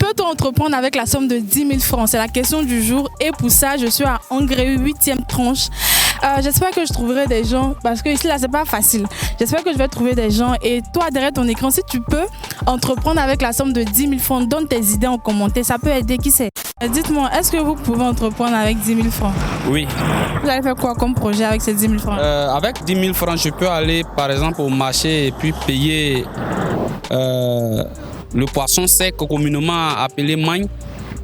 Peux-tu entreprendre avec la somme de 10 000 francs? C'est la question du jour. Et pour ça, je suis à Engrais 8e tranche. J'espère que je trouverai des gens, parce que ici, là, c'est pas facile. J'espère que je vais trouver des gens. Et toi, derrière ton écran, si tu peux entreprendre avec la somme de 10 000 francs, donne tes idées en commentaire. Ça peut aider, qui sait? Dites-moi, est-ce que vous pouvez entreprendre avec 10 000 francs? Oui. Vous allez faire quoi comme projet avec ces 10 000 francs? Avec 10 000 francs, je peux aller, par exemple, au marché et puis payer le poisson sec, communément appelé magne.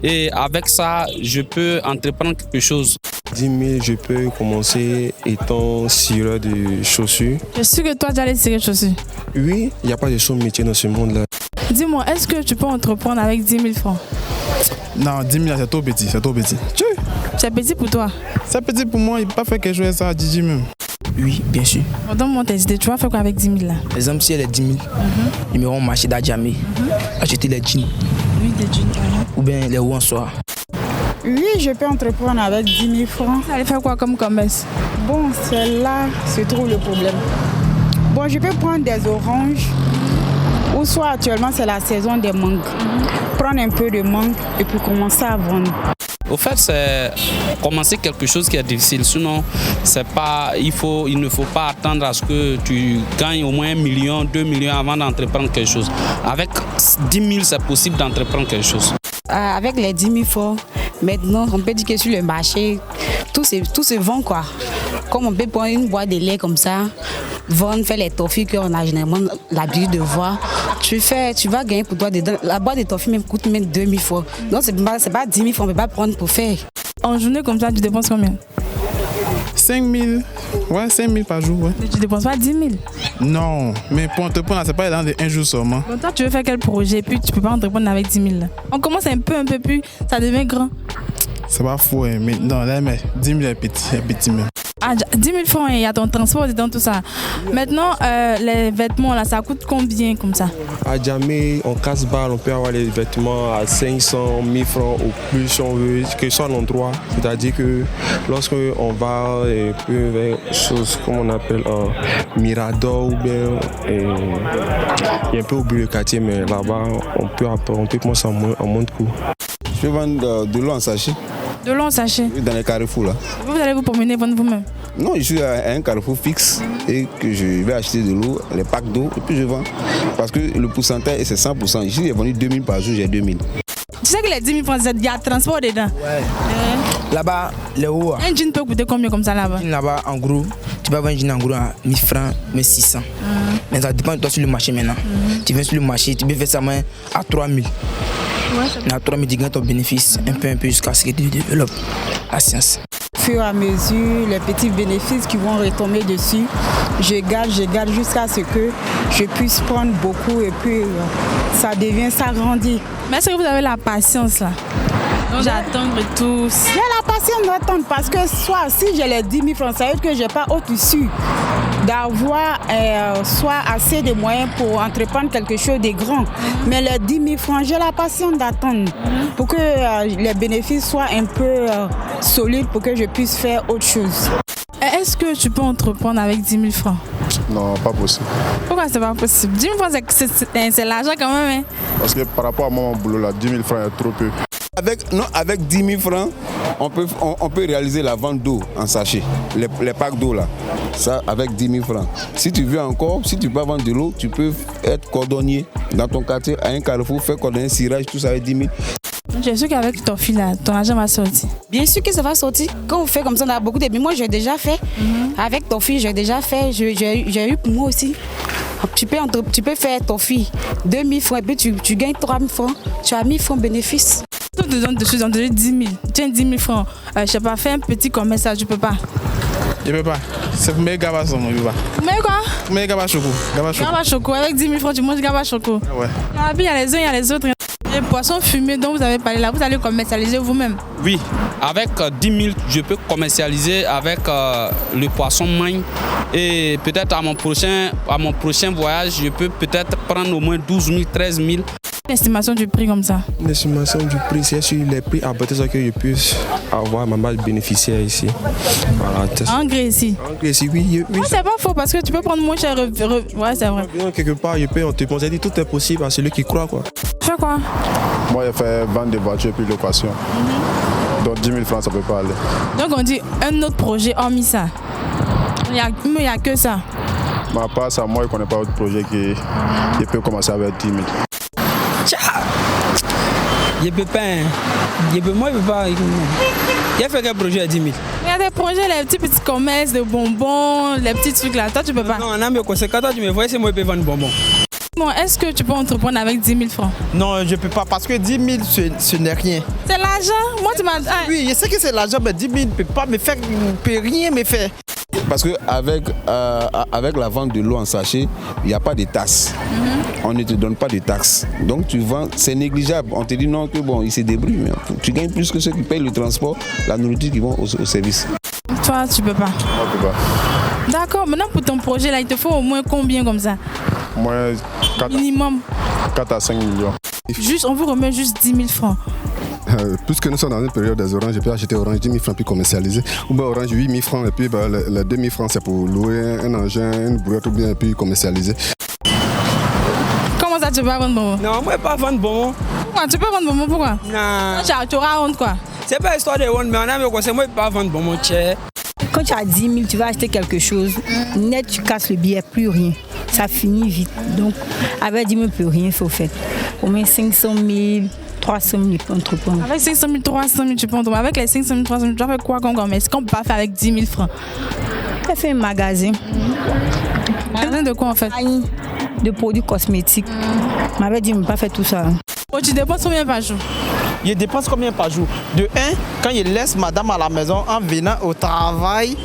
Et avec ça, je peux entreprendre quelque chose. 10 000, je peux commencer étant cireur de chaussures. Je suis que toi, tu allais cirer de chaussures. Oui, il n'y a pas de son métier dans ce monde-là. Dis-moi, est-ce que tu peux entreprendre avec 10 000 francs? Non, 10 000, c'est trop petit, c'est trop petit. C'est petit pour toi? C'est petit pour moi, il ne peut pas faire quelque chose ça à 10 000 même. Oui, bien sûr. Donne-moi tes idées, tu vas faire quoi avec 10 000 là? Par exemple, si elle est 10 000, ils me vont marcher d'Adjamé, acheter les jeans. Oui, des jeans. Ou bien les hauts en soie. Oui, je peux entreprendre avec 10 000 francs. Vous allez faire quoi comme commerce? Bon, c'est là se trouve le problème. Bon, je peux prendre des oranges, ou soit actuellement c'est la saison des mangues. Prendre un peu de mangue et puis commencer à vendre. Au fait, c'est commencer quelque chose qui est difficile. Sinon, il ne faut pas attendre à ce que tu gagnes au moins 1 million, 2 millions avant d'entreprendre quelque chose. Avec 10 000, c'est possible d'entreprendre quelque chose. Avec les 10 000 francs, maintenant, on peut dire que sur le marché, tout se vend quoi. Comme on peut prendre une boîte de lait comme ça, vendre, faire les toffees qu'on a généralement l'habitude de voir. Tu vas gagner pour toi dedans. La boîte de toffees même coûte même 2 000 francs. Donc c'est pas 10 000 francs, on ne peut pas prendre pour faire. En journée comme ça, tu dépenses combien? 5 000, ouais, 5 000 par jour, ouais. Mais tu dépenses pas 10 000? Non, mais pour entreprendre, c'est pas dans un jour seulement. Donc toi, tu veux faire quel projet, puis tu peux pas entreprendre avec 10 000 là. On commence un peu, puis ça devient grand. C'est pas fou, hein, mais non, là, mais 10 000 est petit même. Ah, 10 000 francs, il y a ton transport dedans, tout ça. Maintenant, les vêtements, là, ça coûte combien comme ça? À Djamé, en casse-balle, on peut avoir les vêtements à 500 000 francs ou plus si on veut, que ce soit l'endroit. C'est-à-dire que lorsqu'on va vers choses comme on appelle un Mirador ou bien, il y a un peu au bout du quartier, mais là-bas, on peut commencer en moins de coûts. Je vais vendre de l'eau en sachet. De l'eau en sachet? Dans les carrefours là. Vous allez vous promener, vendre vous-même? Non, je suis à un carrefour fixe et que je vais acheter de l'eau, les packs d'eau et puis je vends. Parce que le pourcentage c'est 100%. Ici, j'ai vendu 2 000 par jour, j'ai 2 000. Tu sais que les 10 000 francs, il y a transport dedans? Ouais. Là-bas, les hauts. Un jean peut coûter combien comme ça là-bas? Là-bas, en gros, tu peux avoir un jean en gros à 1 000 francs, mais 600. Mais ça dépend de toi sur le marché maintenant. Tu viens sur le marché, tu peux faire ça à 3 000. À 3 000, tu gagnes ton bénéfice un peu jusqu'à ce que tu développes la science. Au fur et à mesure, les petits bénéfices qui vont retomber dessus, je garde jusqu'à ce que je puisse prendre beaucoup et puis ça grandit. Mais est-ce que vous avez la patience là? J'attendre tous. J'ai la patience d'attendre parce que soit si j'ai les 10 000 francs, ça veut dire que je n'ai pas autre issue d'avoir soit assez de moyens pour entreprendre quelque chose de grand. Mais les 10 000 francs, j'ai la patience d'attendre pour que les bénéfices soient un peu solides pour que je puisse faire autre chose. Est-ce que tu peux entreprendre avec 10 000 francs? Non, pas possible. Pourquoi c'est pas possible? 10 000 francs, c'est l'argent quand même. Hein? Parce que par rapport à mon boulot là, 10 000 francs est trop peu. Avec 10 000 francs, on peut réaliser la vente d'eau en sachet, les packs d'eau là, ça avec 10 000 francs. Si tu veux encore, si tu peux vendre de l'eau, tu peux être cordonnier dans ton quartier, à un carrefour, faire cordonnier, cirage, tout ça avec 10 000. Je suis sûr qu'avec ton fil là, ton argent va sortir. Bien sûr que ça va sortir. Quand on fait comme ça, on a beaucoup de... Mais moi, j'ai déjà fait. Avec ton fil, j'ai déjà fait. J'ai eu pour moi aussi. Tu peux faire ton fil 2 000 francs et puis tu gagnes 3 000 francs. Tu as 1 000 francs bénéfice. Tu te donnes 10 000. Tu as 10 000 francs. Je sais pas, fais un petit commerce, ça, tu peux pas. Je peux pas. C'est pour mes gabas, je peux pas. Mais quoi? Pour mes gabas choco. Gaba choco. Avec 10 000 francs, tu manges gaba choco. Ouais. Ah, puis il y a les uns, il y a les autres. Les poissons fumés dont vous avez parlé là, vous allez commercialiser vous-même? Oui, avec 10 000, je peux commercialiser avec le poisson magne. Et peut-être à mon prochain voyage, je peux peut-être prendre au moins 12 000, 13 000. Estimation du prix comme ça. Une estimation du prix, c'est sur les prix à partir de que je puisse avoir ma base bénéficiaire ici. Voilà. Engrais ici. Engrais ici, oui. C'est pas faux parce que tu peux prendre moins cher. Ouais, c'est vrai. Quelque part, je peux, on te conseille, tout est possible à celui qui croit, quoi. Tu fais quoi? Moi, je fais vente de voitures puis location. Donc 10 000 francs, ça peut pas aller. Donc on dit un autre projet hormis ça. Il n'y a que ça. Mais à part ça, moi, je ne connais pas d'autre projet qui peut commencer avec 10 000. Je peux pas. Moi, je peux pas. Il a fait quel projet à 10 000? Il y a des projets, les petits commerces de bonbons, les petits trucs là. Toi, tu peux pas. Non, non, mais quand toi, tu me vois, c'est moi qui peux vendre bonbons. Bon, est-ce que tu peux entreprendre avec 10 000 francs? Non, je ne peux pas parce que 10 000, ce n'est rien. C'est l'argent? Moi, tu m'as dit. Oui, je sais que c'est l'argent, mais 10 000 ne peut pas me faire, ne peut rien me faire. Parce qu'avec avec la vente de l'eau en sachet, il n'y a pas de taxes. On ne te donne pas de taxes. Donc tu vends, c'est négligeable. On te dit non, que bon, il se débrouille, mais tu gagnes plus que ceux qui payent le transport, la nourriture qui vont au service. Toi, tu peux pas. Moi, je peux pas. D'accord, maintenant pour ton projet là, il te faut au moins combien comme ça? Moi, Minimum. 4 à 5 millions. Juste, on vous remet juste 10 000 francs. Puisque nous sommes dans une période des oranges, je peux acheter orange 10 000 francs puis commercialiser. Ou bien orange 8 000 francs et puis les 2 000 francs c'est pour louer un engin, une brouette ou bien et puis commercialiser. Comment ça tu peux pas vendre bonbons? Non, moi je peux pas vendre bonbons. Pourquoi? Tu peux vendre bonbons, pourquoi? Non. Tu auras honte quoi? C'est pas histoire de honte, mais on a me conseillé, moi je peux pas vendre bonbons chers. Quand tu as 10 000, tu vas acheter quelque chose. Net, tu casses le billet, plus rien. Ça finit vite. Donc, avec 10 000, plus rien, il faut faire. Au moins 500 000, 300 000, tu peux entreprendre. Avec 500 000, 300 000, tu peux entreprendre. Avec les 500 000, 300 000, tu vas faire quoi comme commerce? Qu'on ne peut pas faire avec 10 000 francs? Tu as fait un magasin. Magasin de quoi en fait? De produits cosmétiques. Je m'avais dit, je ne peux pas faire tout ça. Oh, tu dépenses combien par jour? Je dépense combien par jour? De 1, quand je laisse madame à la maison en venant au travail,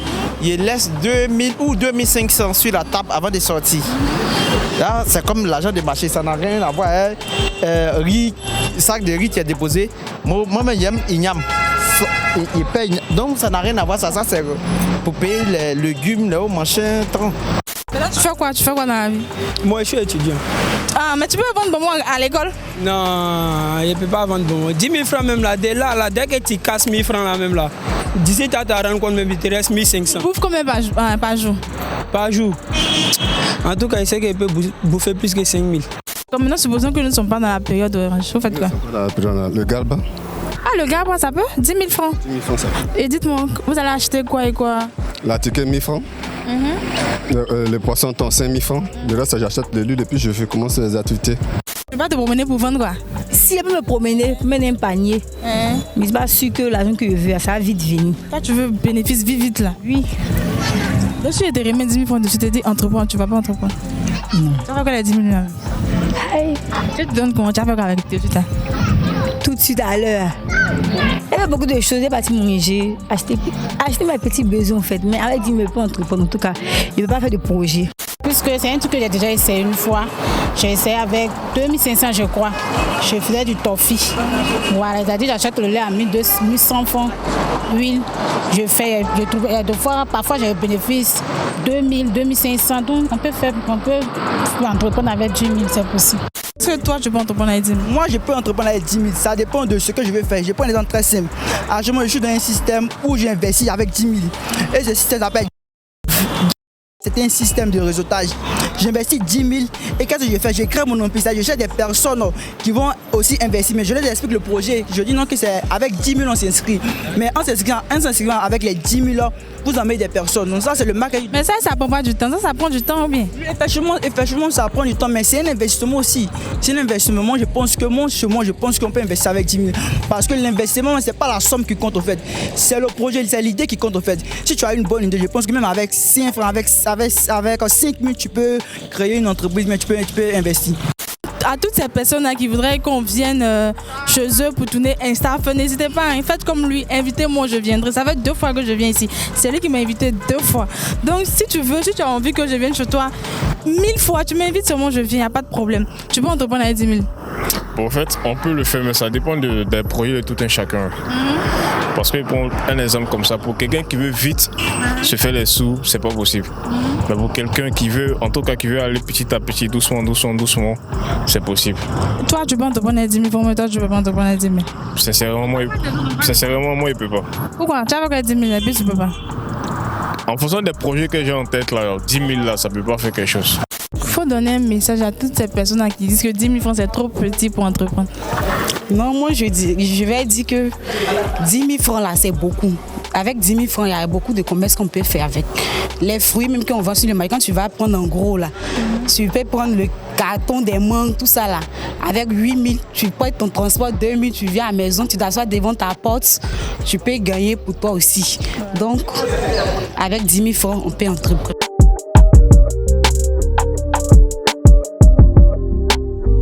je laisse 2000 ou 2500 sur la table avant de sortir. Là, c'est comme l'argent de marché, ça n'a rien à voir. Riz, sac de riz qui est déposé. Moi-même, j'aime igname. Il paye. Donc, ça n'a rien à voir. Ça c'est pour payer les légumes, les hauts machins. Mais là, tu fais quoi? Tu fais quoi dans la vie? Moi, je suis étudiant. Ah, mais tu peux vendre bonbons à l'école? Non, je ne peux pas vendre bonbons. 10 000 francs même là, dès que tu casses 1000 francs là même là, d'ici tu as rendre compte, même il te reste 1500. Tu bouffes combien par jour? Par jour. En tout cas, je sais qu'il peut bouffer plus que 5 000. Comme maintenant, supposons que nous ne sommes pas dans la période orange. Vous faites quoi? Le galba. Ah, le galba, ça peut? 10 000 francs. 10 000 francs, ça peut. Et dites-moi, vous allez acheter quoi et quoi? La ticket 1000 francs. Les poissons sont 5 000 francs. Le reste, j'achète de l'huile et puis je fais commencer les activités. Tu vas te promener pour vendre quoi? Si je peux me promener, mettre un panier, mais je ne suis pas sûr que l'argent que je veux, ça va vite venir. Toi, tu veux bénéfice vite là? Oui. Donc, si je te remets 10 000 francs, je te dis entreprendre, tu ne vas pas entreprendre? Non. Tu vas faire quoi les 10 000 là? Tu te donnes comment? Tu vas faire quoi avec tes résultats? Tout de suite à l'heure. Il y avait beaucoup de choses. J'ai parti manger, acheter mes petits besoins en fait. Mais avec 10 000 francs entreprendre, en tout cas, je ne peux pas faire de projet. Puisque c'est un truc que j'ai déjà essayé une fois. J'ai essayé avec 2500 je crois. Je faisais du toffee. Voilà, c'est-à-dire j'achète le lait à 1100 francs, huile. Je trouve, deux fois, parfois j'ai un bénéfice 2000, 2500. Donc on peut entreprendre avec 10 000, c'est possible. Est-ce que toi tu peux entreprendre avec 10 000? Moi, je peux entreprendre avec 10 000. Ça dépend de ce que je veux faire. Je prends un exemple très simple. Actuellement, je suis dans un système où j'investis avec 10 000. Et ce système s'appelle... C'est un système de réseautage. J'investis 10 000 et qu'est-ce que je fais? Je crée mon entreprise. Je cherche des personnes qui vont aussi investir. Mais je leur explique le projet. Je dis non que c'est avec 10 000 on s'inscrit. Mais en s'inscrivant avec les 10 000, vous en mettez des personnes. Donc ça c'est le marketing. Mais ça prend pas du temps. Ça prend du temps ou bien? Effectivement, ça prend du temps. Mais c'est un investissement aussi. C'est un investissement. Moi, je pense qu'on peut investir avec 10 000. Parce que l'investissement, c'est pas la somme qui compte en fait. C'est le projet, c'est l'idée qui compte en fait. Si tu as une bonne idée, je pense que même avec 5 francs, avec 5 000, tu peux créer une entreprise, mais tu peux investir. À toutes ces personnes-là qui voudraient qu'on vienne chez eux pour tourner Insta, n'hésitez pas, faites comme lui, invitez-moi, je viendrai. Ça fait 2 fois que je viens ici. C'est lui qui m'a invité 2 fois. Donc si tu as envie que je vienne chez toi 1000 fois, tu m'invites seulement, je viens, il n'y a pas de problème. Tu peux entreprendre avec 10 000. Bon, en fait, on peut le faire, mais ça dépend des projets de tout un chacun. Parce que pour un exemple comme ça, pour quelqu'un qui veut vite se faire les sous, c'est pas possible. Mais pour quelqu'un qui veut, en tout cas, qui veut aller petit à petit, doucement, c'est possible. Toi, tu peux entreprendre 10 000 francs, mais toi, tu peux pas entreprendre 10 000. Sincèrement, moi, il peut pas. Pourquoi? Tu as avec 10 000 et puis tu peux pas? En fonction des projets que j'ai en tête, là, 10 000 là, ça peut pas faire quelque chose. Il faut donner un message à toutes ces personnes qui disent que 10 000 francs c'est trop petit pour entreprendre. Non, moi je vais dire que 10 000 francs là c'est beaucoup. Avec 10 000 francs, il y a beaucoup de commerces qu'on peut faire avec. Les fruits, même qu'on vend sur le marché, quand tu vas prendre en gros là, tu peux prendre le carton des mangues, tout ça là. Avec 8 000, tu prends ton transport, 2 000, tu viens à la maison, tu t'assois devant ta porte, tu peux gagner pour toi aussi. Donc, avec 10 000 francs, on peut entreprendre.